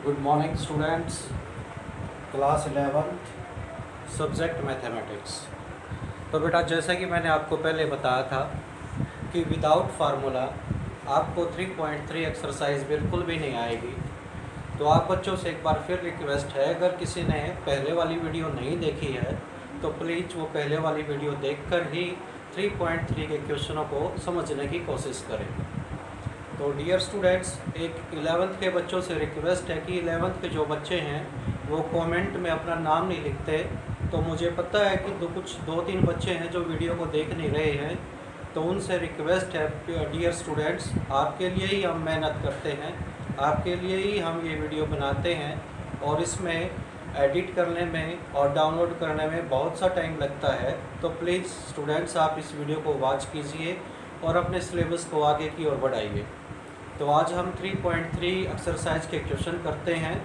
Good morning students, class 11th subject mathematics. तो बेटा, जैसा कि मैंने आपको पहले बताया था कि विदाउट फार्मूला आपको 3.3 एक्सरसाइज बिल्कुल भी नहीं आएगी। तो आप बच्चों से एक बार फिर रिक्वेस्ट है, अगर किसी ने पहले वाली वीडियो नहीं देखी है तो प्लीज़ वो पहले वाली वीडियो देखकर ही 3.3 के क्वेश्चनों को समझने की कोशिश करें। तो डियर स्टूडेंट्स, एक 11th के बच्चों से रिक्वेस्ट है कि 11th के जो बच्चे हैं वो कमेंट में अपना नाम नहीं लिखते। तो मुझे पता है कि कुछ 2-3 बच्चे हैं जो वीडियो को देख नहीं रहे हैं, तो उनसे रिक्वेस्ट है डियर स्टूडेंट्स, आपके लिए ही हम मेहनत करते हैं, आपके लिए ही हम ये वीडियो बनाते हैं और इसमें एडिट करने में और डाउनलोड करने में बहुत सा टाइम लगता है। तो प्लीज़ स्टूडेंट्स, आप इस वीडियो को वॉच कीजिए और अपने सिलेबस को आगे की ओर बढ़ाइए। तो आज हम 3.3 एक्सरसाइज के क्वेश्चन करते हैं।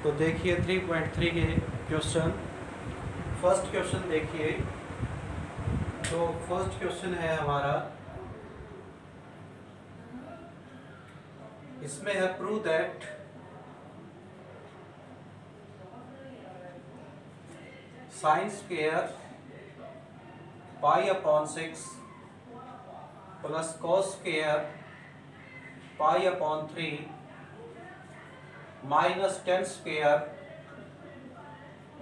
तो देखिए 3.3 के क्वेश्चन। फर्स्ट क्वेश्चन देखिए। तो फर्स्ट क्वेश्चन है हमारा, इसमें है prove that sine square pi upon 6 plus cos square pi upon 3 minus ten square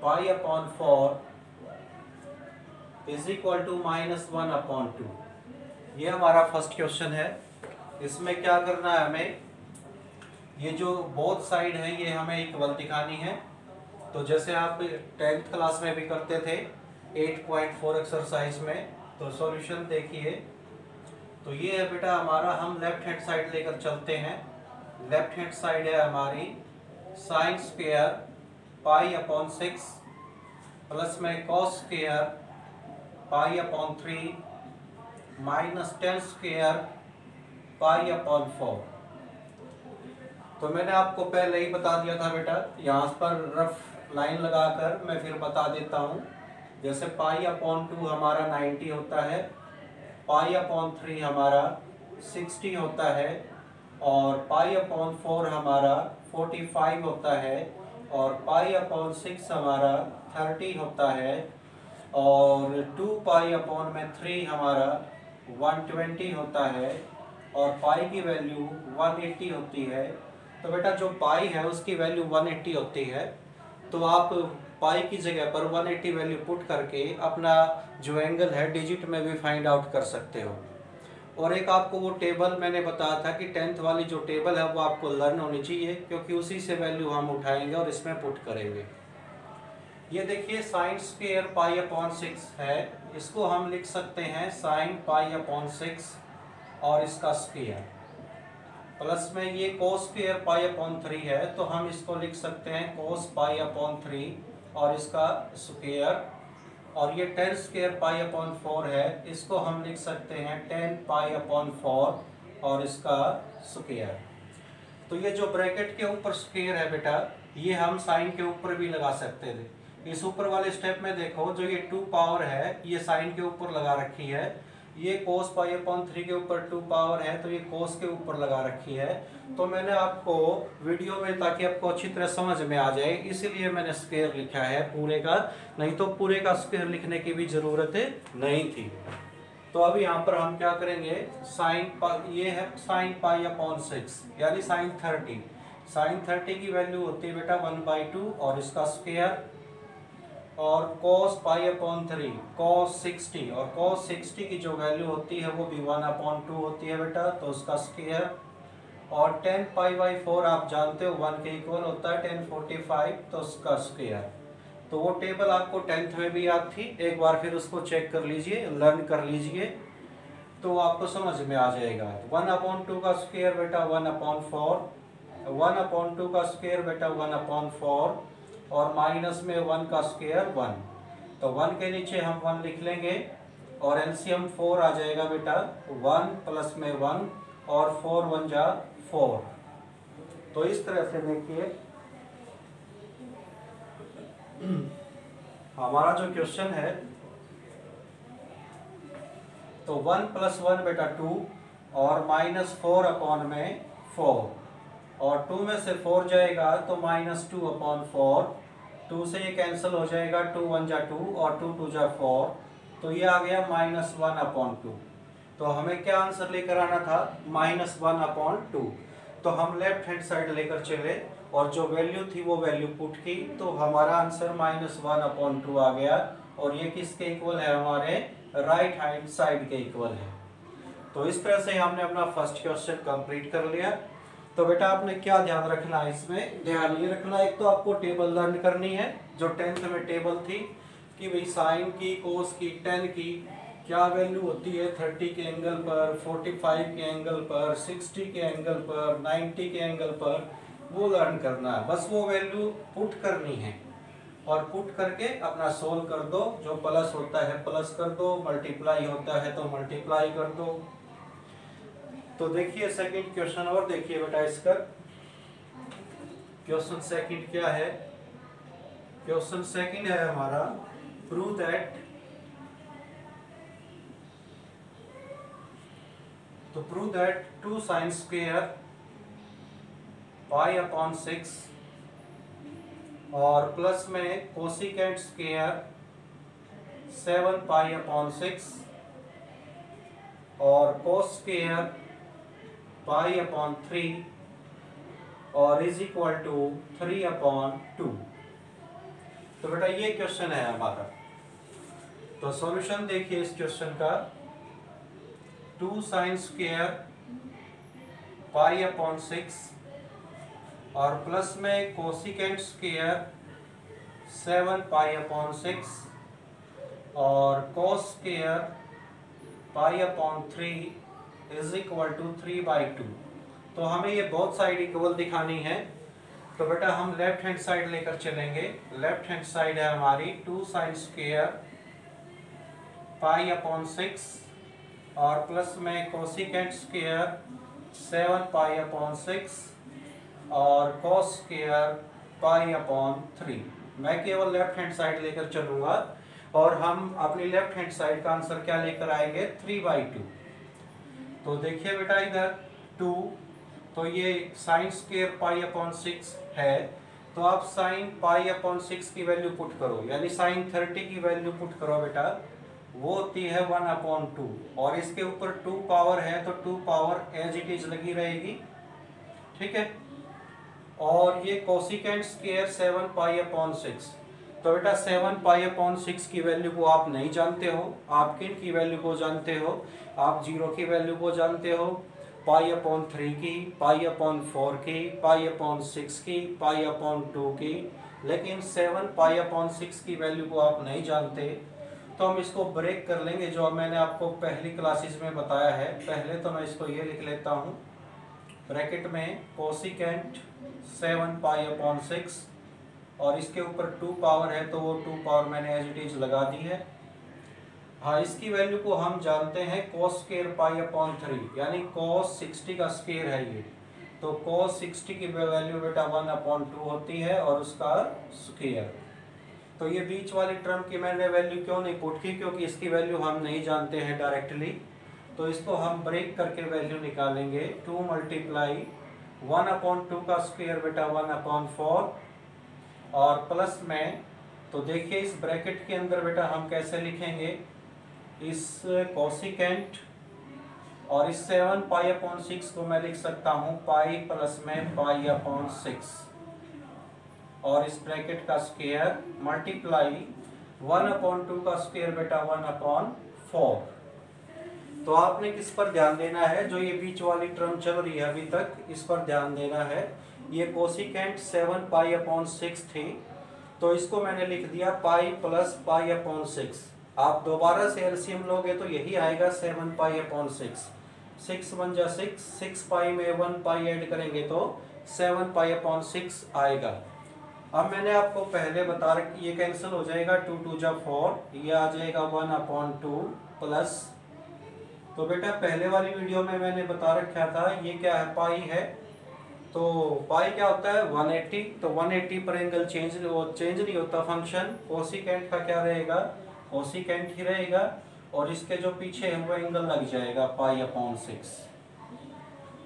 pi upon 4 is equal to -1 upon 2। ये हमारा फर्स्ट क्वेश्चन है। इसमें क्या करना है हमें, ये जो बोथ साइड है ये हमें इक्वल दिखानी है। तो जैसे आप 10th क्लास में भी करते थे 8.4 एक्सरसाइज में। तो सॉल्यूशन देखिए। तो ये है बेटा हमारा, हम लेफ्ट हैंड साइड लेकर चलते हैं। लेफ्ट हैंड साइड है हमारी sine square pi upon 6 plus में cos square pi upon 3 minus ten square pi upon 4। तो मैंने आपको पहले ही बता दिया था बेटा, यहाँ पर रफ लाइन लगाकर मैं फिर बता देता हूँ। जैसे पाई अपॉन 2 हमारा 90 होता है, पाई अपॉन 3 हमारा 60 होता है और पाई अपॉन 4 हमारा 45 होता है और पाई अपॉन 6 हमारा 30 होता है और 2 पाई अपॉन में 3 हमारा 120 होता है और पाई की वैल्यू 180 होती है। तो बेटा जो पाई है उसकी वैल्यू 180 होती है, तो आप पाई की जगह पर 180 वैल्यू पुट करके अपना जो एंगल है डिजिट में भी फाइंड आउट कर सकते हो। और एक आपको वो टेबल मैंने बताया था कि 10th वाली जो टेबल है वो आपको लर्न होनी चाहिए, क्योंकि उसी से वैल्यू हम उठाएंगे और इसमें पुट करेंगे। ये देखिए साइन स्क्वायर पाई अपॉन 6 है, इसको हम लिख सकते हैं साइन पाई अपॉन 6 और इसका स्क्वायर, प्लस में ये कोस स्क्वायर पाई अपॉन 3 है तो हम इसको लिख सकते हैं कोस पाई अपॉन 3 और इसका स्क्वायर। और ये 10 स्क्वायर पाई अपॉन 4 है, इसको हम लिख सकते हैं 10 पाई अपॉन 4 और इसका स्क्वायर। तो ये जो ब्रैकेट के ऊपर स्क्वायर है बेटा, ये हम साइन के ऊपर भी लगा सकते थे। इस ऊपर वाले स्टेप में देखो, जो ये 2 पावर है ये साइन के ऊपर लगा रखी है, ये कोस पाई अपॉन 3 के ऊपर 2 पावर है तो ये कोस के ऊपर लगा रखी है। तो मैंने आपको वीडियो में, ताकि आपको अच्छी तरह समझ में आ जाए, इसीलिए मैंने स्क्वायर लिखा है पूरे का, नहीं तो पूरे का स्क्वायर लिखने की भी जरूरत नहीं थी। तो अब यहाँ पर हम क्या करेंगे, ये है साइन पाई अपॉन 6 यानी साइन 30। साइन 30 की वैल्यू होती है बेटा 1/2 और इसका स्क्वायर, और cos पाई अपॉन 3 cos 60 और cos 60 की जो वैल्यू होती है वो भी 1/2 होती है बेटा, तो उसका स्क्वायर। और 10 पाई 4 आप जानते हो 1 के इक्वल होता है 1045, तो उसका स्क्वायर। तो वो टेबल आपको 10th में भी याद थी, एक बार फिर उसको चेक कर लीजिए, लर्न कर लीजिए, तो आपको समझ में आ जाएगा। 1/2 का स्क्वायर बेटा 1/4, 1/2 का स्क्वायर बेटा 1/4 और माइनस में 1 का स्क्वायर 1। तो 1 के नीचे हम 1 लिख लेंगे और एलसीएम 4 आ जाएगा बेटा, 1 प्लस में 1 और 4 1 जा 4। तो इस तरह से देखिए हमारा जो क्वेश्चन है, तो 1 + 1 बेटा 2 और -4 अपॉन में 4। और 2 में से 4 जाएगा तो -2/4, 2 से ये कैंसिल हो जाएगा, 2 1 जा 2 और 2 2 जा 4, तो ये आ गया -1/2। तो हमें क्या आंसर लेकर आना था, -1/2। तो हम लेफ्ट हैंड साइड लेकर चले और जो वैल्यू थी वो वैल्यू पुट की, तो हमारा आंसर -1/2 आ गया। और ये किसके इक्वल है, हमारे राइट हैंड साइड के इक्वल है। तो इस तरह से हमने अपना फर्स्ट क्वेश्चन कंप्लीट कर लिया। तो बेटा आपने क्या ध्यान रखना है इसमें, ध्यान ये रखना, एक तो आपको टेबल लर्न करनी है जो 10th में टेबल थी कि भाई साइन की, कोस की, टेन की क्या वैल्यू होती है 30 के एंगल पर, 45 के एंगल पर, 60 के एंगल पर, 90 के एंगल पर, वो लर्न करना है। बस वो वैल्यू पुट करनी है और पुट करके अपना सोल्व कर दो। जो प्लस होता है प्लस कर दो, मल्टीप्लाई होता है तो मल्टीप्लाई कर दो। तो देखिए सेकंड क्वेश्चन और देखिए बेटा इसका। क्वेश्चन सेकंड क्या है, क्वेश्चन सेकंड है हमारा प्रूव दैट, तो प्रूव दैट 2 sin स्क्वायर π/6 और प्लस में कोसिकेंट स्क्वायर 7 π/6 और कोस स्क्वायर π/3 और इज इक्वल टू 3/2। तो बेटा ये क्वेश्चन है हमारा। तो सॉल्यूशन देखिए इस क्वेश्चन का, 2 sin स्क्वायर π/6 और प्लस में कोसिकेंट स्क्वायर 7 π/6 और cos square π/3 is equal to 3/2। तो हमें ये बोथ साइड इक्वल दिखानी है। तो बेटा हम लेफ्ट हैंड साइड लेकर चलेंगे। लेफ्ट हैंड साइड है हमारी 2 sin स्क्वायर π/6 और प्लस में कोसिकेंट स्क्वायर 7 π/6 और कोस स्क्वायर π/3। मैं केवल लेफ्ट हैंड साइड लेकर चलूंगा और हम अपनी लेफ्ट हैंड साइड का आंसर क्या लेकर आएंगे, 3/2। तो देखिए बेटा इधर 2, तो ये साइन स्क्वायर π/6 है, तो आप साइन π/6 की वैल्यू पुट करो, यानी साइन 30 की वैल्यू पुट करो बेटा, वो होती है 1/2 और इसके ऊपर 2 पावर है तो 2 पावर एज इट इज लगी रहेगी, ठीक है। और ये कोसिकेंट स्क्वायर 7 π/6, तो बेटा 7 π/6 की वैल्यू को आप नहीं जानते हो, आप किन की वैल्यू को जानते हो, आप 0 की वैल्यू को जानते हो, π/3 की, π/4 की, π/6 की, π/2 की, लेकिन 7 π/6 की वैल्यू को आप नहीं जानते। तो हम इसको ब्रेक कर लेंगे जो मैंने आपको पहली क्लासेस में बताया है। पहले तो मैं इसको ये लिख लेता हूँ ब्रैकेट में, कोसिकेंट 7 π/6 और इसके ऊपर 2 पावर है तो वो 2 पावर मैंने एज इट इज लगा दी है। हाँ, इसकी वैल्यू को हम जानते हैं कोस स्क्वायर π/3, यानी कोस 60 का स्क्वायर है ये, तो कोस 60 की वैल्यू बेटा 1/2 होती है और उसका स्क्वायर। तो ये बीच वाली टर्म की मैंने वैल्यू क्यों नहीं पुट की, क्योंकि इसकी वैल्यू हम नहीं जानते हैं डायरेक्टली, तो इसको हम ब्रेक करके वैल्यू निकालेंगे। 2 मल्टीप्लाई 1/2 का स्क्वायर बेटा 1/4 और प्लस में, तो देखिए इस ब्रैकेट के अंदर बेटा हम कैसे लिखेंगे, इस कोसिकेंट और इस 7 π/6 को मैं लिख सकता हूँ पाई प्लस में π/6 और इस ब्रैकेट का स्क्वायर मल्टीप्लाई 1/2 का स्क्वायर बेटा 1/4। तो आपने किस पर ध्यान देना है, जो ये बीच वाली टर्म चल रही है अभी तक, इस पर ध्यान देना है। ये कोसिकेंट 7 π/6 थी, तो इसको मैंने लिख दिया पाई प्लस π/6। आप दोबारा से एलसीएम लोगे तो यही आएगा 7 π/6, 6 1 जा 6, 6 पाई में 1 पाई ऐड करेंगे तो 7 π/6 आएगा। अब मैंने आपको पहले बता रखा, ये कैंसिल हो जाएगा, 2 2 जा 4, ये आ जाएगा 1/2 प्लस, तो बेटा पहले वाली वीडियो में मैंने बता रखा था ये क्या है, पाई है, तो पाई क्या होता है 180, तो 180 पर एंगल चेंज नहीं होता फंक्शन, कोसिकेंट का क्या रहेगा, कोसिकेंट ही रहेगा और इसके जो पीछे है वो एंगल लग जाएगा π/6।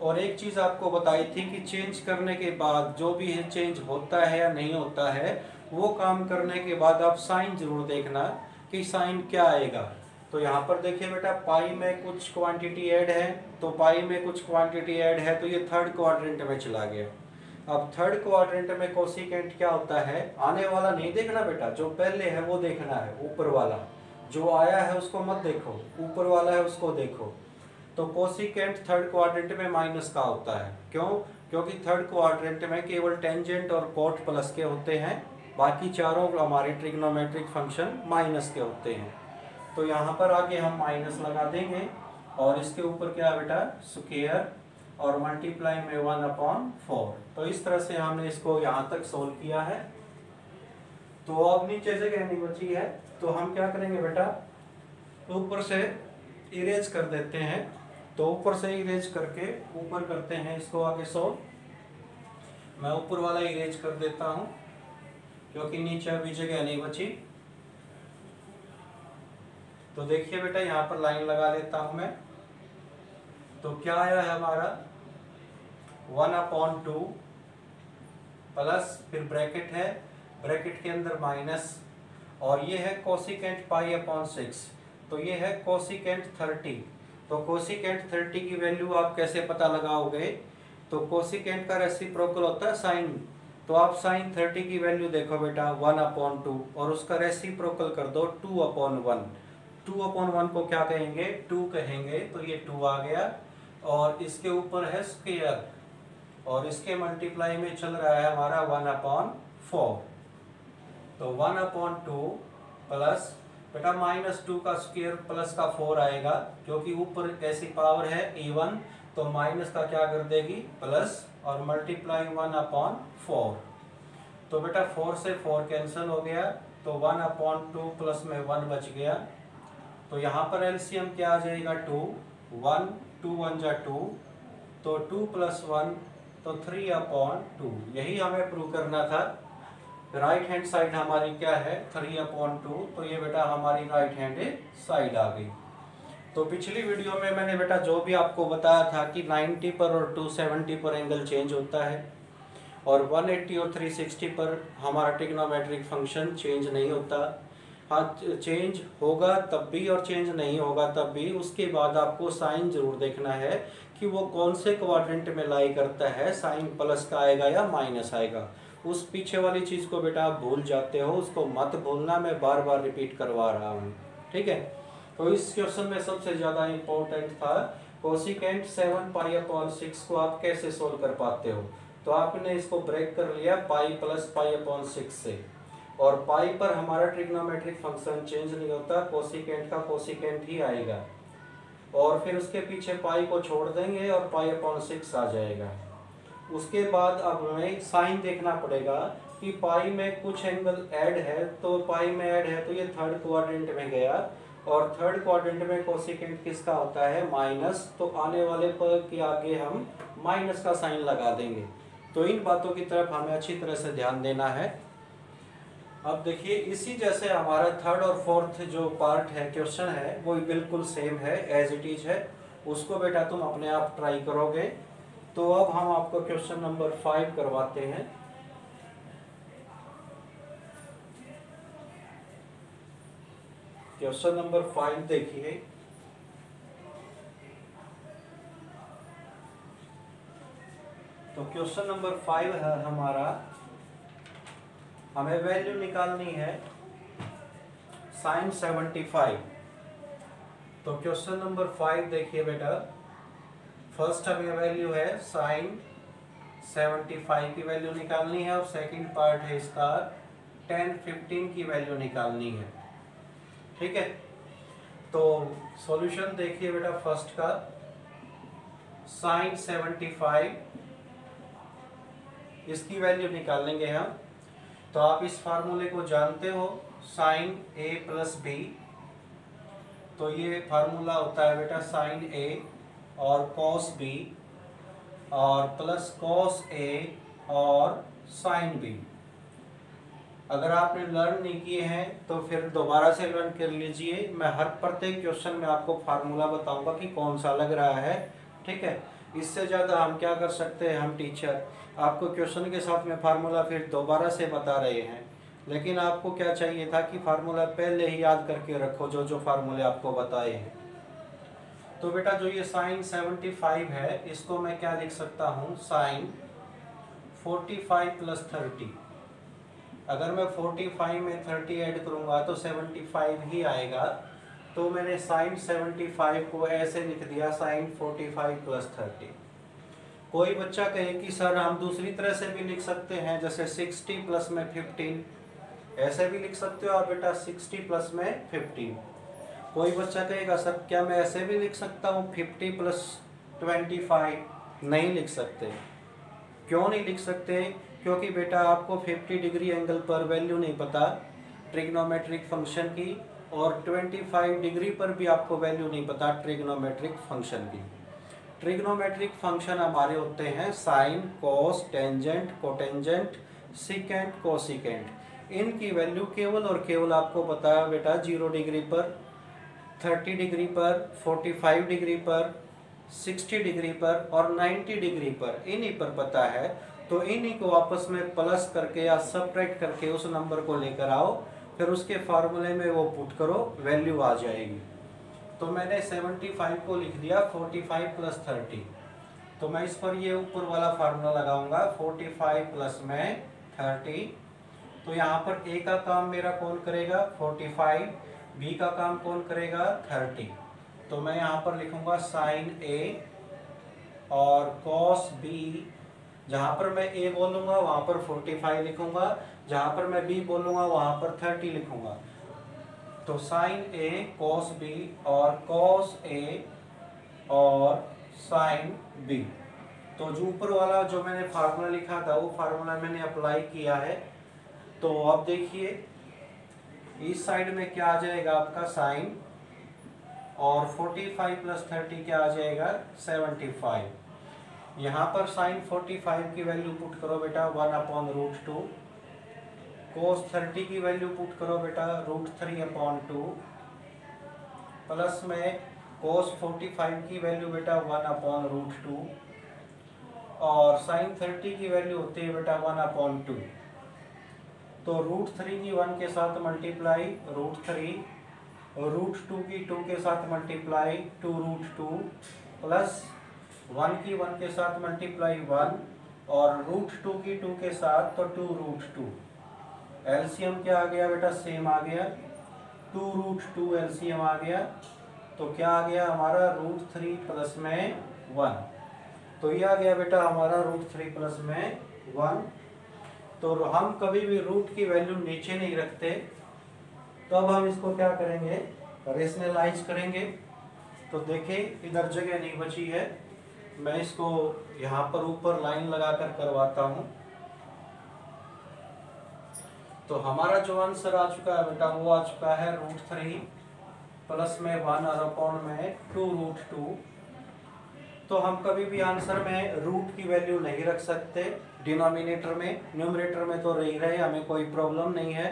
और एक चीज़ आपको बताई थी कि चेंज करने के बाद जो भी है चेंज होता है या नहीं होता है, वो काम करने के बाद आप साइन जरूर देखना कि साइन क्या आएगा। तो यहाँ पर देखिए बेटा, पाई में कुछ क्वांटिटी ऐड है, तो पाई में कुछ क्वांटिटी ऐड है, तो ये थर्ड क्वाड्रेंट में चला गया। अब थर्ड क्वाड्रेंट में कोसिकेंट क्या होता है, आने वाला नहीं देखना बेटा, जो पहले है वो देखना है, ऊपर वाला जो आया है उसको मत देखो, ऊपर वाला है उसको देखो। तो कोसिकेंट थर्ड क्वाड्रेंट में माइनस का होता है, क्यों? क्योंकि थर्ड क्वाड्रेंट में केवल टेंजेंट और कोट प्लस के होते हैं, बाकी चारों हमारे ट्रिग्नोमेट्रिक फंक्शन माइनस के होते हैं। तो यहाँ पर आगे हम माइनस लगा देंगे और इसके ऊपर क्या है बेटा, स्क्वायर और मल्टीप्लाई में 1/4। तो इस तरह से हमने इसको यहाँ तक सोल्व किया है। तो अब नीचे से कहनी बची है, तो हम क्या करेंगे बेटा, ऊपर से इरेज कर देते हैं। तो ऊपर से इरेज करके ऊपर करते हैं इसको आगे सोल्व। मैं ऊपर वाला इरेज कर देता हूँ क्योंकि नीचे अभी जगह नहीं बची। तो देखिए बेटा, यहाँ पर लाइन लगा लेता हूँ मैं। तो क्या आया है हमारा, 1/2 प्लस, फिर ब्रैकेट है, ब्रैकेट के अंदर माइनस, और ये है कोसिकेंट π/6। तो ये है कोसिकेंट 30। तो कोसिकेंट 30 की वैल्यू आप कैसे पता लगाओगे, तो कोसिकेंट का रेसिप्रोकल होता है साइन। तो आप साइन 30 की वैल्यू देखो बेटा 1/2 और उसका रेसिप्रोकल कर दो 2/1। 2/1 को क्या कहेंगे, 2 कहेंगे। तो ये 2 आ गया और इसके ऊपर है स्क्वायर और इसके मल्टीप्लाई में चल रहा है हमारा 1/4। तो 1/2 प्लस बेटा -2 का स्क्वायर प्लस का 4 आएगा, क्योंकि ऊपर कैसी पावर है A1, तो माइनस का क्या कर देगी प्लस, और मल्टीप्लाई 1/4। तो बेटा 4 से 4 कैंसिल हो गया, तो 1/2 प्लस में 1 बच गया। तो यहाँ पर एलसीएम क्या आ जाएगा 2, 1 2 1 जा 2, तो 2 + 1 तो 3/2। यही हमें प्रूव करना था। राइट हैंड साइड हमारी क्या है 3/2, तो ये बेटा हमारी राइट हैंड साइड आ गई। तो पिछली वीडियो में मैंने बेटा जो भी आपको बताया था कि 90 पर और 270 पर एंगल चेंज होता है, और 180 और 360 पर हमारा ट्रिग्नोमेट्रिक फंक्शन चेंज नहीं होता। हाँ, चेंज होगा तब भी और चेंज नहीं होगा तब भी। उसके बाद आपको साइन जरूर देखना है कि वो कौन से क्वाड्रेंट में लाई करता है, साइन प्लस का आएगा या माइनस आएगा। उस पीछे वाली चीज़ को बेटा आप भूल जाते हो, उसको मत भूलना, मैं बार बार रिपीट करवा रहा हूँ, ठीक है। तो इस क्वेश्चन में सबसे ज़्यादा इम्पोर्टेंट था कोसिकेंट 7π/6 को आप कैसे सोल्व कर पाते हो। तो आपने इसको ब्रेक कर लिया पाई प्लस π/6 से, और पाई पर हमारा ट्रिग्नोमेट्रिक फंक्शन चेंज नहीं होता, कोसिकेंट का कोसिकेंट ही आएगा, और फिर उसके पीछे पाई को छोड़ देंगे और π/6 आ जाएगा। उसके बाद अब हमें साइन देखना पड़ेगा कि पाई में कुछ एंगल ऐड है, तो पाई में ऐड है तो ये थर्ड क्वाड्रेंट में गया, और थर्ड क्वाड्रेंट में कोसिकेंट किसका होता है माइनस, तो आने वाले पर के आगे हम माइनस का साइन लगा देंगे। तो इन बातों की तरफ हमें अच्छी तरह से ध्यान देना है। अब देखिए, इसी जैसे हमारा थर्ड और फोर्थ जो पार्ट है क्वेश्चन है वो बिल्कुल सेम है, एज इट इज है। उसको बेटा तुम अपने आप ट्राई करोगे। तो अब हम आपको क्वेश्चन नंबर 5 करवाते हैं। क्वेश्चन नंबर 5 देखिए, तो क्वेश्चन नंबर 5 है हमारा, हमें वैल्यू निकालनी है sin 75। तो क्वेश्चन नंबर 5 देखिए बेटा, फर्स्ट हमें वैल्यू है sin 75 की वैल्यू निकालनी है, और सेकंड पार्ट है इसका tan 15 की वैल्यू निकालनी है, ठीक है। तो सॉल्यूशन देखिए बेटा, फर्स्ट का sin 75 इसकी वैल्यू निकालेंगे हम। तो आप इस फार्मूले को जानते हो, sin a + b। तो ये फार्मूला होता है बेटा sin a और cos b और प्लस cos a और sin b। अगर आपने लर्न नहीं किए हैं तो फिर दोबारा से लर्न कर लीजिए। मैं हर प्रत्येक क्वेश्चन में आपको फार्मूला बताऊंगा कि कौन सा लग रहा है, ठीक है। इससे ज़्यादा हम क्या कर सकते हैं, हम टीचर आपको क्वेश्चन के साथ में फार्मूला फिर दोबारा से बता रहे हैं, लेकिन आपको क्या चाहिए था कि फार्मूला पहले ही याद करके रखो जो फार्मूले आपको बताए हैं। तो बेटा जो ये साइन 75 है इसको मैं क्या लिख सकता हूँ, साइन 45 प्लस 30। अगर मैं 45 में 30 ऐड करूँगा तो 75 ही आएगा। तो मैंने साइन 75 को ऐसे लिख दिया, साइन 45 प्लस 30। कोई बच्चा कहे कि सर हम दूसरी तरह से भी लिख सकते हैं, जैसे 60 प्लस में 15, ऐसे भी लिख सकते हो आप बेटा, 60 प्लस में 15। कोई बच्चा कहेगा सर क्या मैं ऐसे भी लिख सकता हूँ 50 प्लस 25? नहीं लिख सकते। क्यों नहीं लिख सकते? क्योंकि बेटा आपको 50 डिग्री एंगल पर वैल्यू नहीं पता ट्रिग्नोमेट्रिक फंक्शन की, और 25 डिग्री पर भी आपको वैल्यू नहीं पता ट्रिग्नोमेट्रिक फंक्शन की। ट्रिग्नोमेट्रिक फंक्शन हमारे होते हैं sine, cos, tangent, cotangent, secant, cosecant. इनकी वैल्यू केवल और केवल आपको पता है बेटा 0 डिग्री पर, 30 डिग्री पर, 45 डिग्री पर, 60 डिग्री पर और 90 डिग्री पर, इन्हीं पर पता है। तो इन्हीं को आपस में प्लस करके या सब्ट्रैक्ट करके उस नंबर को लेकर आओ, फिर उसके फार्मूले में वो पुट करो, वैल्यू आ जाएगी। तो मैंने 75 को लिख दिया 45 प्लस 30। तो मैं इस पर ये ऊपर वाला फार्मूला लगाऊंगा, 45 प्लस में 30। तो यहाँ पर ए का काम मेरा कौन करेगा, 45, बी का काम कौन करेगा, 30। तो मैं यहाँ पर लिखूंगा साइन ए और कॉस बी। जहाँ पर मैं ए बोलूँगा वहाँ पर 45 लिखूंगा, जहाँ पर मैं बी बोलूँगा वहाँ पर 30 लिखूंगा। तो साइन ए कॉस बी और कॉस ए और साइन बी। तो जो ऊपर वाला जो मैंने फार्मूला लिखा था वो फार्मूला मैंने अप्लाई किया है। तो अब देखिए इस साइड में क्या आ जाएगा आपका साइन, और 45 प्लस 30 क्या आ जाएगा, 75। यहाँ पर साइन 45 की वैल्यू पुट करो बेटा 1/√2, कोस 30 की वैल्यू पुट करो बेटा √3/2, प्लस में कोस 45 की वैल्यू बेटा 1/√2, और साइन 30 की वैल्यू होती है बेटा 1/2। तो √3 की 1 के साथ मल्टीप्लाई √3, √2 की 2 के साथ मल्टीप्लाई 2√2, प्लस 1 की 1 के साथ मल्टीप्लाई 1, और √2 की 2 के साथ तो 2√2। एलसीएम क्या आ गया बेटा, सेम आ गया, 2√2 एलसीएम आ गया। तो क्या आ गया हमारा √3 प्लस में 1। तो ये आ गया बेटा हमारा √3 प्लस में 1। तो हम कभी भी रूट की वैल्यू नीचे नहीं रखते। तो अब हम इसको क्या करेंगे, रेशनलाइज करेंगे। तो देखिए इधर जगह नहीं बची है, मैं इसको यहाँ पर ऊपर लाइन लगाकर करवाता हूँ। तो हमारा जो आंसर आ चुका है बेटा वो आ चुका है √3 प्लस में 1 और अपॉन में 2√2। तो हम कभी भी आंसर में रूट की वैल्यू नहीं रख सकते डिनोमिनेटर में, न्यूमरेटर में तो रही रहे, हमें कोई प्रॉब्लम नहीं है।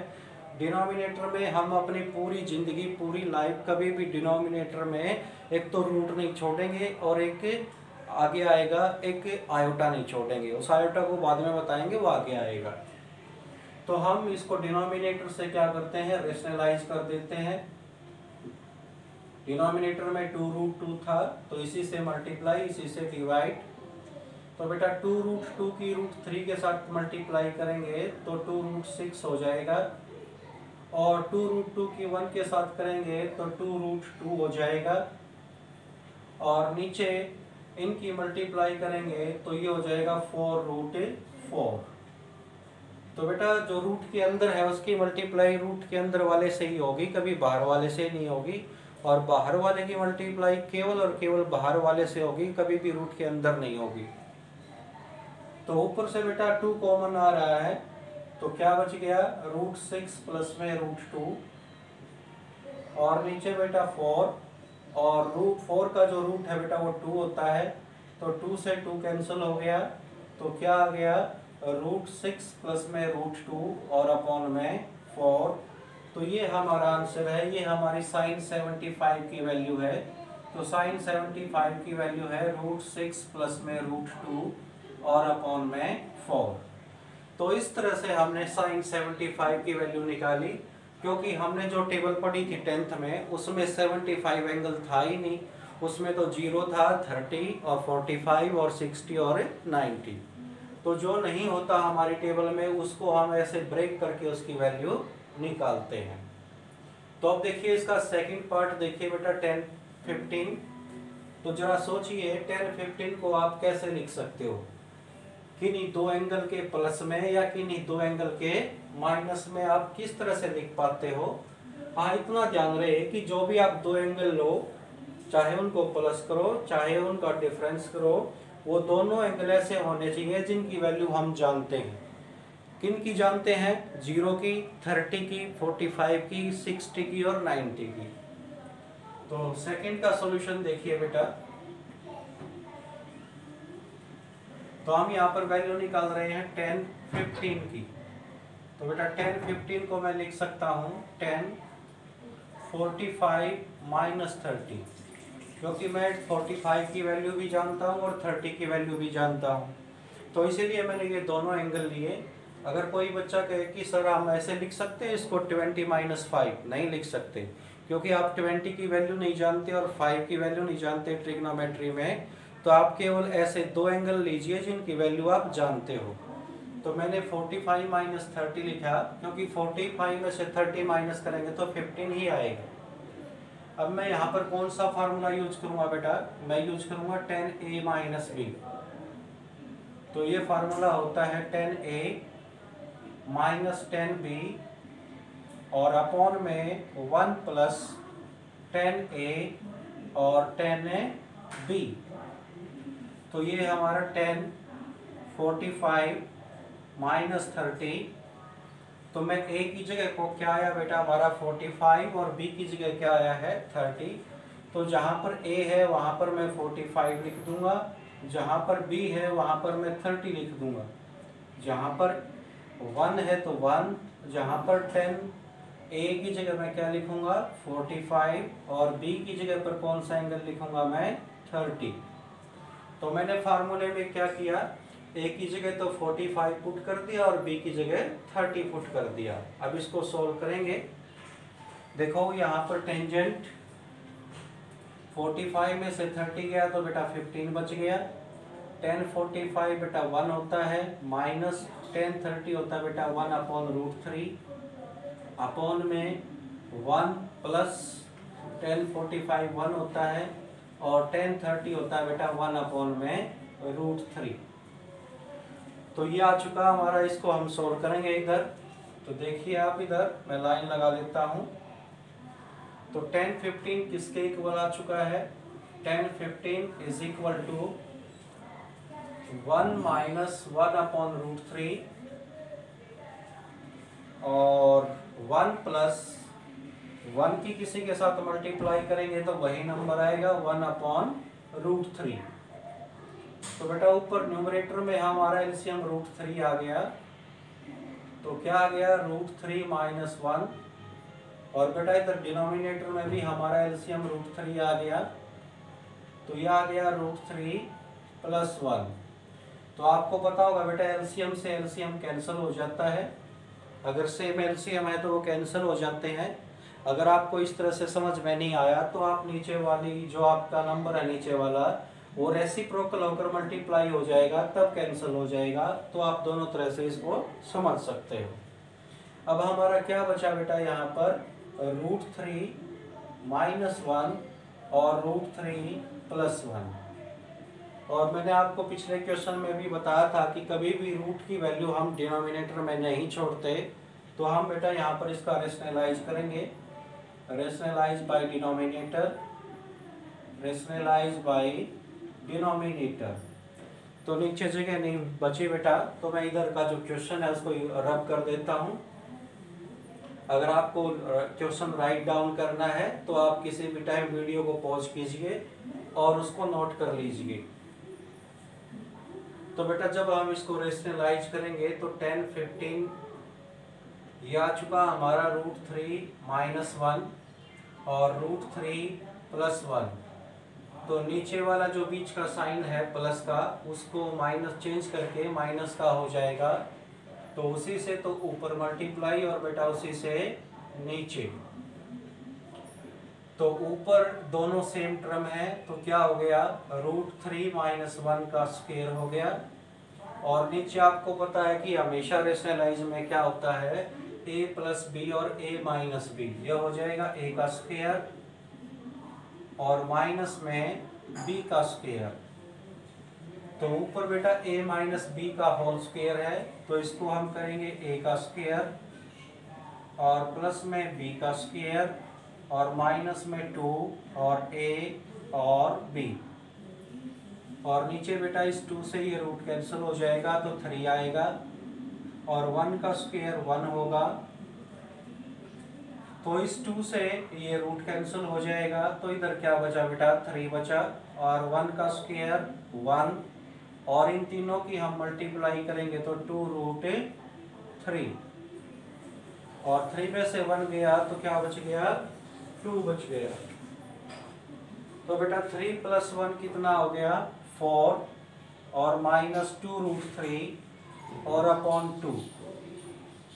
डिनोमिनेटर में हम अपनी पूरी जिंदगी, पूरी लाइफ कभी भी डिनोमिनेटर में एक तो रूट नहीं छोड़ेंगे, और एक आगे आएगा एक आयोटा नहीं छोड़ेंगे। उस आयोटा को बाद में बताएंगे, वो आगे आएगा। तो हम इसको डिनोमिनेटर से क्या करते हैं, रेशनलाइज कर देते हैं। डिनोमिनेटर में 2√2 था तो इसी से मल्टीप्लाई, इसी से डिवाइड। तो बेटा 2√2 की √3 के साथ मल्टीप्लाई करेंगे तो 2√6 हो जाएगा, और 2√2 की 1 के साथ करेंगे तो 2√2 हो जाएगा, और नीचे इनकी मल्टीप्लाई करेंगे तो ये हो जाएगा 4√4। तो बेटा जो रूट के अंदर है उसकी मल्टीप्लाई रूट के अंदर वाले से ही होगी, कभी बाहर वाले से नहीं होगी, और बाहर वाले की मल्टीप्लाई केवल और केवल बाहर वाले से होगी, कभी भी रूट के अंदर नहीं होगी। तो ऊपर से बेटा 2 कॉमन आ रहा है, तो क्या बच गया √6 प्लस में √2, और नीचे बेटा 4, और √4 का जो रूट है बेटा वो 2 होता है, तो 2 से 2 कैंसिल हो गया। तो क्या आ गया √6 प्लस में √2 और अपॉन में 4। तो ये हमारा आंसर है, ये हमारी साइन 75 की वैल्यू है। तो साइन 75 की वैल्यू है √6 प्लस में √2 और अपॉन में 4। तो इस तरह से हमने साइन 75 की वैल्यू निकाली, क्योंकि हमने जो टेबल पढ़ी थी 10th में उसमें 75 एंगल था ही नहीं, उसमें तो 0 था, 30 और 45 और 60 और 90। तो जो नहीं होता हमारी टेबल में उसको हम ऐसे ब्रेक करके उसकी वैल्यू निकालते हैं। तो अब देखिए इसका सेकंड पार्ट देखिए बेटा 10, 15। तो जरा सोचिए 10, 15 को आप कैसे लिख सकते हो, किन्हीं दो एंगल के प्लस में या किन्हीं दो एंगल के माइनस में आप किस तरह से लिख पाते हो। हाँ, इतना ध्यान रहे कि जो भी आप दो एंगल लो, चाहे उनको प्लस करो चाहे उनका डिफरेंस करो, वो दोनों एंगल ऐसे होने चाहिए जिनकी वैल्यू हम जानते हैं। किन की जानते हैं? 0 की, 30 की, 45 की, 60 की और 90 की। तो सेकंड का सॉल्यूशन देखिए बेटा। तो हम यहाँ पर वैल्यू निकाल रहे हैं 10, 15 की। तो बेटा 10, 15 को मैं लिख सकता हूँ 10, 45 माइनस 30, क्योंकि मैं 45 की वैल्यू भी जानता हूँ और 30 की वैल्यू भी जानता हूँ। तो इसीलिए मैंने ये दोनों एंगल लिए। अगर कोई बच्चा कहे कि सर हम ऐसे लिख सकते हैं इसको 20 माइनस 5, नहीं लिख सकते, क्योंकि आप 20 की वैल्यू नहीं जानते और 5 की वैल्यू नहीं जानते ट्रिग्नोमेट्री में। तो आप केवल ऐसे दो एंगल लीजिए जिनकी वैल्यू आप जानते हो। तो मैंने 45 माइनस 30 लिखा, क्योंकि 45 में से 30 माइनस करेंगे तो 15 ही आएगा। अब मैं यहाँ पर कौन सा फार्मूला यूज करूँगा बेटा? मैं यूज करूँगा 10a माइनस b। तो ये फार्मूला होता है 10a माइनस 10b और अपॉन में 1 प्लस 10a और 10b। तो ये हमारा 10, 45 माइनस 30। तो मैं a की जगह को क्या आया बेटा हमारा 45 और b की जगह क्या आया है 30। तो जहाँ पर a है वहाँ पर मैं 45 लिख दूंगा, जहाँ पर b है वहाँ पर मैं 30 लिख दूंगा। जहाँ पर 1 है तो 1, जहाँ पर 10 a की जगह मैं क्या लिखूंगा 45 और b की जगह पर कौन सा एंगल लिखूंगा मैं 30। तो मैंने फार्मूले में क्या किया, a की जगह तो 45 पुट कर दिया और b की जगह 30 पुट कर दिया। अब इसको सोल्व करेंगे। देखो यहाँ पर टेंजेंट 45 में से 30 गया तो बेटा 15 बच गया। 10, 45 बेटा 1 होता है, माइनस 10, 30 होता है बेटा 1 अपॉन √3, अपॉन में 1 प्लस 10, 45 1 होता है और 10, 30 होता है बेटा 1 अपॉन में √3। तो ये आ चुका हमारा, इसको हम सोल्व करेंगे इधर। तो देखिए आप इधर मैं लाइन लगा लेता हूँ। तो 10, 15 किसके इक्वल आ चुका है? 10, 15 is equal to 1 minus 1 upon √3 और 1 प्लस 1 की किसी के साथ मल्टीप्लाई करेंगे तो वही नंबर आएगा 1 अपॉन √3। तो बेटा ऊपर न्यूमरेटर में हमारा एलसीएम √3 आ गया। तो क्या आ गया √3 माइनस 1, और बेटा इधर डिनोमिनेटर में भी हमारा एलसीएम √3 आ गया। तो यह आ गया √3 प्लस 1। तो आपको पता होगा बेटा एलसीएम से एलसीएम कैंसिल हो जाता है। अगर सेम एलसीएम है तो वो कैंसिल हो जाते हैं। अगर आपको इस तरह से समझ में नहीं आया तो आप नीचे वाली जो आपका नंबर है नीचे वाला वो रेसिप्रोकल होकर मल्टीप्लाई हो जाएगा, तब कैंसिल हो जाएगा। तो आप दोनों तरह से इसको समझ सकते हो। अब हमारा क्या बचा बेटा यहाँ पर √3 माइनस 1 और √3 प्लस 1। और मैंने आपको पिछले क्वेश्चन में भी बताया था कि कभी भी रूट की वैल्यू हम डिनोमिनेटर में नहीं छोड़ते। तो हम बेटा यहाँ पर इसका रेशनलाइज करेंगे। Rationalise by denominator, rationalise by denominator. तो नीचे जगह नहीं बची बेटा, तो मैं इधर का जो क्वेश्चन है उसको रब कर देता हूँ। अगर आपको क्वेश्चन राइट डाउन करना है तो आप किसी भी टाइम वीडियो को पॉज कीजिए और उसको नोट कर लीजिए। तो बेटा जब हम इसको रेशनलाइज करेंगे तो 10, 15 ये आ चुका हमारा √3 माइनस 1 और √3 प्लस 1। तो नीचे वाला जो बीच का साइन है प्लस का, उसको माइनस चेंज करके माइनस का हो जाएगा। तो उसी से तो ऊपर मल्टीप्लाई और बेटा उसी से नीचे। तो ऊपर दोनों सेम टर्म है तो क्या हो गया, √3 - 1 का स्क्वायर हो गया। और नीचे आपको पता है कि हमेशा रेशनलाइज में क्या होता है, a + b और a - b, यह हो जाएगा a का स्क्वायर और माइनस में b का स्क्वायर। तो ऊपर बेटा a - b का होल स्क्वायर है, तो इसको हम करेंगे a का स्क्वायर और प्लस में b का स्क्वायर और माइनस में 2 और a और b। और नीचे बेटा इस 2 से ये रूट कैंसिल हो जाएगा तो 3 आएगा और 1 का स्क्वायर 1 होगा। तो इस 2 से ये रूट कैंसिल हो जाएगा तो इधर क्या बचा बेटा, 3 बचा और 1 का स्क्वायर 1 और इन तीनों की हम मल्टीप्लाई करेंगे तो 2√3 और 3 में से 1 गया तो क्या बच गया, 2 बच गया। तो बेटा 3 + 1 कितना हो गया, 4 और -2√3 और अपॉन 2।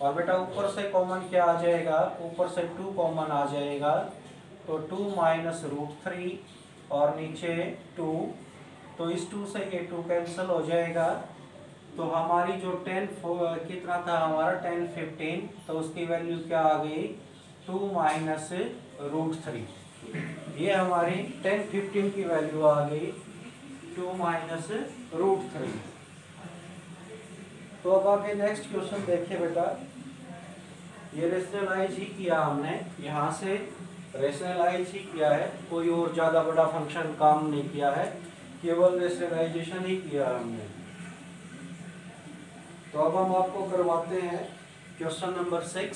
और बेटा ऊपर से कॉमन क्या आ जाएगा, ऊपर से 2 कॉमन आ जाएगा तो 2 - √3 और नीचे 2। तो इस 2 से ये 2 कैंसिल हो जाएगा। तो हमारी जो 10 कितना था हमारा, 10 15, तो उसकी वैल्यू क्या आ गई, 2 - √3। ये हमारी 10 15 की वैल्यू आ गई 2 - √3। तो अब आगे नेक्स्ट क्वेश्चन देखिए बेटा, ये रेशनलाइज ही किया हमने, यहाँ से रेशनलाइज ही किया है, कोई और ज़्यादा बड़ा फंक्शन काम नहीं किया है, केवल रेशनलाइजेशन ही किया हमने। तो अब हम आपको करवाते हैं क्वेश्चन नंबर 6।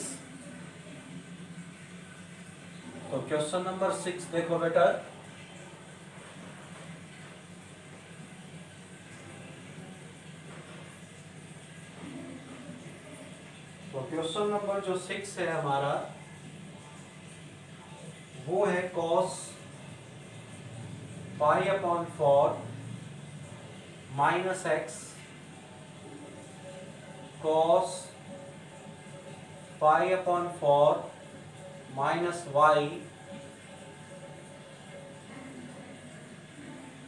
तो क्वेश्चन नंबर 6 देखो बेटा, तो क्वेश्चन नंबर जो 6 है हमारा वो है cos π/4 - x cos π/4 - y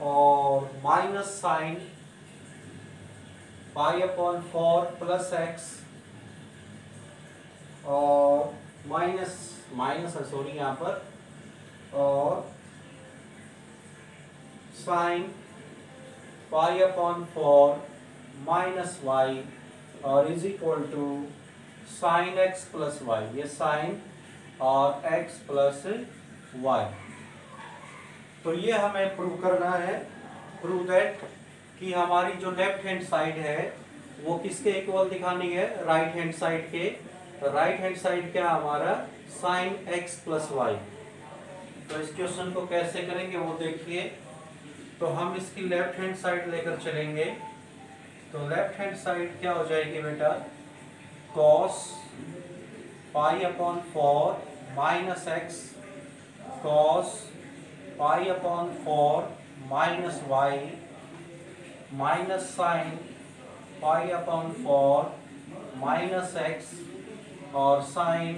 और माइनस साइन π/4 + x और माइनस सॉरी यहाँ पर, और साइन π/4 - y और is equal to sine x + y, ये साइन और x + y। तो ये हमें प्रूव करना है, प्रूव दैट कि हमारी जो लेफ्ट हैंड साइड है वो किसके इक्वल दिखानी है, राइट हैंड साइड के। तो राइट हैंड साइड क्या हमारा, साइन x + y। तो इस क्वेश्चन को कैसे करेंगे वो देखिए। तो हम इसकी लेफ्ट हैंड साइड लेकर चलेंगे। तो लेफ्ट हैंड साइड क्या हो जाएगी बेटा, cos π/4 - x cos π/4 - y minus sine π/4 - x और साइन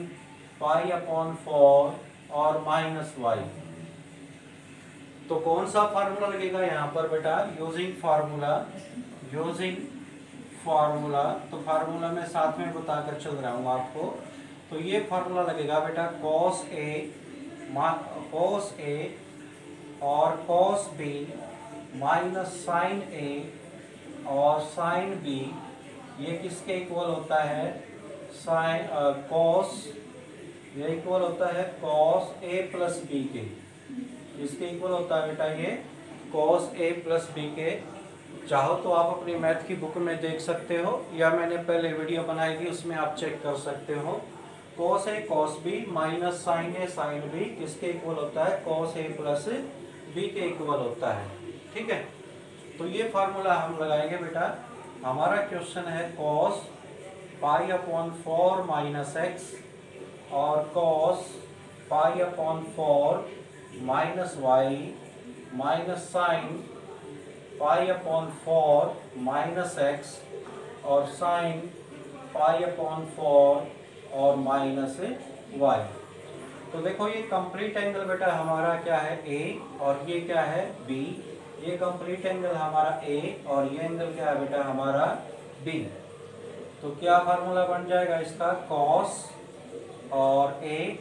π/4 और -y। तो कौन सा फार्मूला लगेगा यहाँ पर बेटा, यूजिंग फार्मूला। तो फार्मूला मैं साथ में बताकर चल रहा हूँ आपको। तो ये फार्मूला लगेगा बेटा cos A और cos B minus sine A और साइन B, ये किसके इक्वल होता है, साइन cos, ये इक्वल होता है cos A + B के। इसके इक्वल होता है बेटा ये cos A + B के। चाहो तो आप अपनी मैथ की बुक में देख सकते हो या मैंने पहले वीडियो बनाई थी उसमें आप चेक कर सकते हो। cos A cos B minus sine A sine B किसके इक्वल होता है, cos A + B के इक्वल होता है। ठीक है, तो ये फार्मूला हम लगाएंगे बेटा। हमारा क्वेश्चन है cos π/4 - x और cos π/4 - y minus sine pi upon 4 minus x और साइन पाई अपॉन 4 और माइनस वाई। तो देखो ये कंप्लीट एंगल बेटा हमारा क्या है ए और ये क्या है बी। ये कंप्लीट एंगल हमारा ए और ये एंगल क्या है बेटा हमारा बी। तो क्या फार्मूला बन जाएगा इसका, कॉस और ए,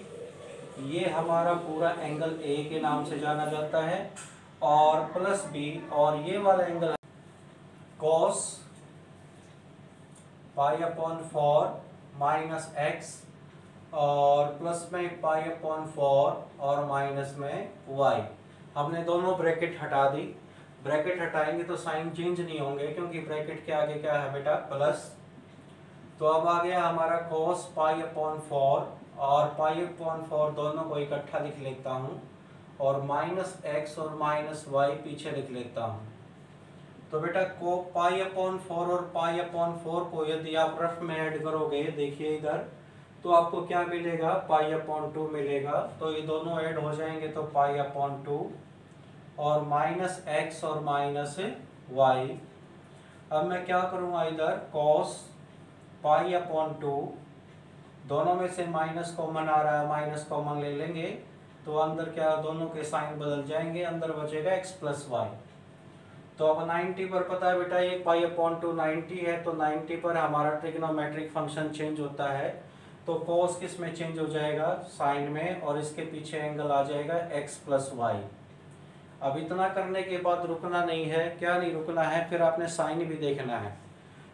ये हमारा पूरा एंगल ए के नाम से जाना जाता है, और प्लस बी, और ये वाला angle cos pi upon 4 minus x और प्लस में पाई अपॉन 4 और माइनस में वाई। हमने दोनों ब्रैकेट हटा दी। ब्रैकेट हटाएंगे तो साइन चेंज नहीं होंगे क्योंकि ब्रैकेट के आगे क्या है बेटा प्लस। तो अब आ गया हमारा cos पाई अपॉन 4 और पाई अपॉन 4 दोनों को इकट्ठा लिख लेता हूँ और माइनस एक्स और माइनस वाई पीछे लिख लेता हूँ। तो बेटा को पाई अपॉन 4 और पाई अपॉन 4 को यदि आप रफ में ऐड करोगे, देखिए इधर, तो आपको क्या मिलेगा, पाई अपॉन 2 मिलेगा। तो ये दोनों ऐड हो जाएंगे तो पाई अपॉन 2 और माइनस एक्स और माइनस वाई। अब मैं क्या करूँगा, इधर कॉस पाई अपॉन 2, दोनों में से माइनस कॉमन आ रहा है, माइनस कॉमन ले लेंगे तो अंदर क्या दोनों के साइन बदल जाएंगे, अंदर बचेगा x प्लस वाई। तो अब 90 पर पता है बेटा ये पाई अपॉन 2 90 है, तो 90 पर हमारा ट्रिग्नोमेट्रिक फंक्शन चेंज होता है। तो कॉस किस में चेंज हो जाएगा, साइन में, और इसके पीछे एंगल आ जाएगा x प्लस वाई। अब इतना करने के बाद रुकना नहीं है, क्या नहीं रुकना है, फिर आपने साइन भी देखना है।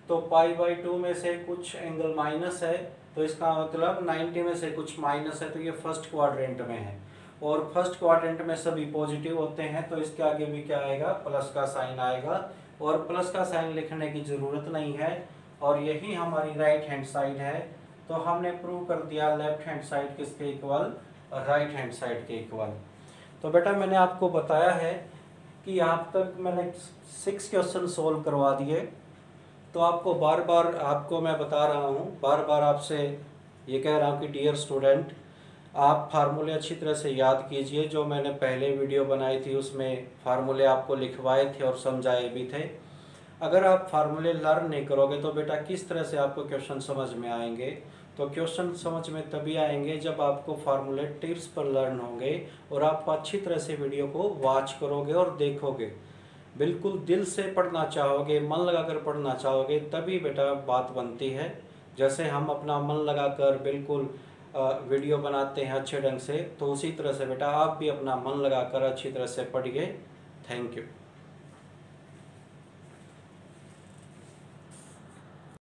तो पाई बाई 2 में से कुछ एंगल माइनस है, तो इसका मतलब 90 में से कुछ माइनस है, तो ये फर्स्ट क्वाड्रेंट में है, और फर्स्ट क्वाड्रेंट में सभी पॉजिटिव होते हैं, तो इसके आगे भी क्या आएगा, प्लस का साइन आएगा, और प्लस का साइन लिखने की ज़रूरत नहीं है, और यही हमारी राइट हैंड साइड है। तो हमने प्रूव कर दिया लेफ्ट हैंड साइड किसके इक्वल, राइट हैंड साइड के इक्वल। तो बेटा मैंने आपको बताया है कि यहाँ तक मैंने 6 क्वेश्चन सोल्व करवा दिए। तो आपको बार बार आपको मैं बता रहा हूँ, बार बार आपसे ये कह रहा हूँ कि डियर स्टूडेंट, आप फार्मूले अच्छी तरह से याद कीजिए। जो मैंने पहले वीडियो बनाई थी उसमें फार्मूले आपको लिखवाए थे और समझाए भी थे। अगर आप फार्मूले लर्न नहीं करोगे तो बेटा किस तरह से आपको क्वेश्चन समझ में आएंगे। तो क्वेश्चन समझ में तभी आएंगे जब आपको फार्मूले टिप्स पर लर्न होंगे और आप अच्छी तरह से वीडियो को वॉच करोगे और देखोगे, बिल्कुल दिल से पढ़ना चाहोगे, मन लगाकर पढ़ना चाहोगे, तभी बेटा बात बनती है। जैसे हम अपना मन लगाकर बिल्कुल वीडियो बनाते हैं अच्छे ढंग से, तो उसी तरह से बेटा आप भी अपना मन लगाकर अच्छी तरह से पढ़िए। Thank you.